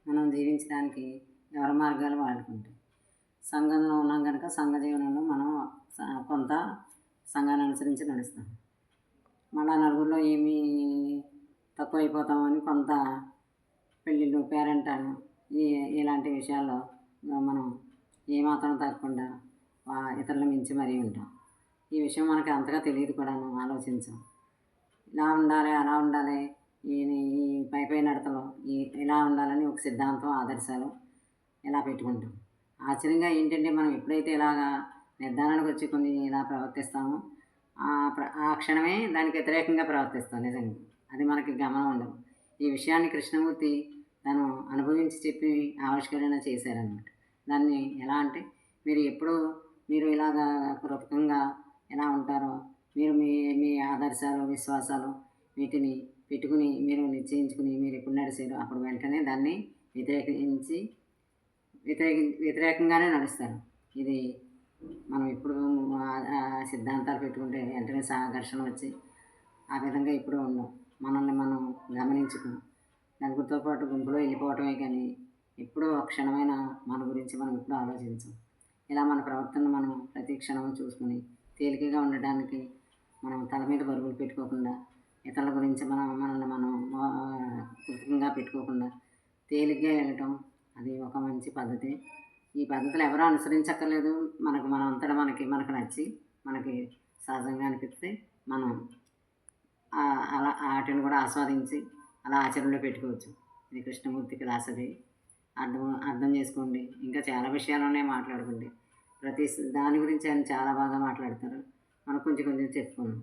మనం జీవించడానికి ఎవరి మార్గాలు వాడుకుంటాం. సంఘంలో ఉన్నాం కనుక సంఘ జీవనంలో మనం కొంత సంఘాన్ని అనుసరించి నడుస్తాం. మళ్ళా నలుగురిలో ఏమీ తక్కువైపోతామని కొంత పెళ్ళిళ్ళు, పేరెంటాలు ఇలాంటి విషయాల్లో మనం ఏమాత్రం తగ్గకుండా ఇతరులను మించి మరీ ఉంటాం. ఈ విషయం మనకి అంతగా తెలియదు కూడాను, ఆలోచించం. ఇలా ఉండాలి, అలా ఉండాలి, ఈ ఈ పై నడతలో ఇలా ఉండాలని ఒక సిద్ధాంతం, ఆదర్శాలు ఇలా పెట్టుకుంటాం. ఆశ్చర్యంగా ఏంటంటే మనం ఎప్పుడైతే ఇలాగా నిర్ధారణకు వచ్చి కొన్ని ఇలా ప్రవర్తిస్తామో ఆ క్షణమే దానికి వ్యతిరేకంగా ప్రవర్తిస్తాం. నిజంగా అది మనకి గమనం ఉండదు. ఈ విషయాన్ని కృష్ణమూర్తి తను అనుభవించి చెప్పి ఆవిష్కరణ చేశారనమాట. దాన్ని ఎలా అంటే మీరు ఇలాగా కృతజ్ఞంగా ఎలా ఉంటారో మీరు మీ మీ ఆదర్శాలు, విశ్వాసాలు వీటిని పెట్టుకుని మీరు నిశ్చయించుకుని మీరు ఎప్పుడు నడిచారో అప్పుడు వెంటనే దాన్ని వ్యతిరేకంగానే నడుస్తారు. ఇది మనం ఎప్పుడు సిద్ధాంతాలు పెట్టుకుంటే వెంటనే సంఘర్షణ వచ్చి ఆ విధంగా ఎప్పుడూ ఉండవు. మనల్ని మనం గమనించుకుని నలుగురితో పాటు గుంపులో వెళ్ళిపోవటమే కానీ ఎప్పుడూ ఒక క్షణమైన మన గురించి మనం ఎప్పుడూ ఆలోచించం. ఇలా మన ప్రవర్తనను మనం ప్రతి క్షణం చూసుకుని తేలికగా ఉండడానికి మనం తల మీద బరువులు పెట్టుకోకుండా, ఇతరుల గురించి మనల్ని మనం కృతజ్ఞంగా పెట్టుకోకుండా తేలిగ్గా వెళ్ళటం అది ఒక మంచి పద్ధతి. ఈ పద్ధతులు ఎవరూ అనుసరించక్కర్లేదు. మన అంతటా మనకు నచ్చి మనకి సహజంగా అనిపిస్తే మనం అలా వాటిని కూడా ఆస్వాదించి అలా ఆచరణలో పెట్టుకోవచ్చు. ఇది కృష్ణమూర్తికి రాసది. అర్థం చేసుకోండి. ఇంకా చాలా విషయాలు ఉన్నాయి మాట్లాడుకుంటే. ప్రతి దాని గురించి ఆయన చాలా బాగా మాట్లాడతారు. మనం కొంచెం చెప్పుకుందాం.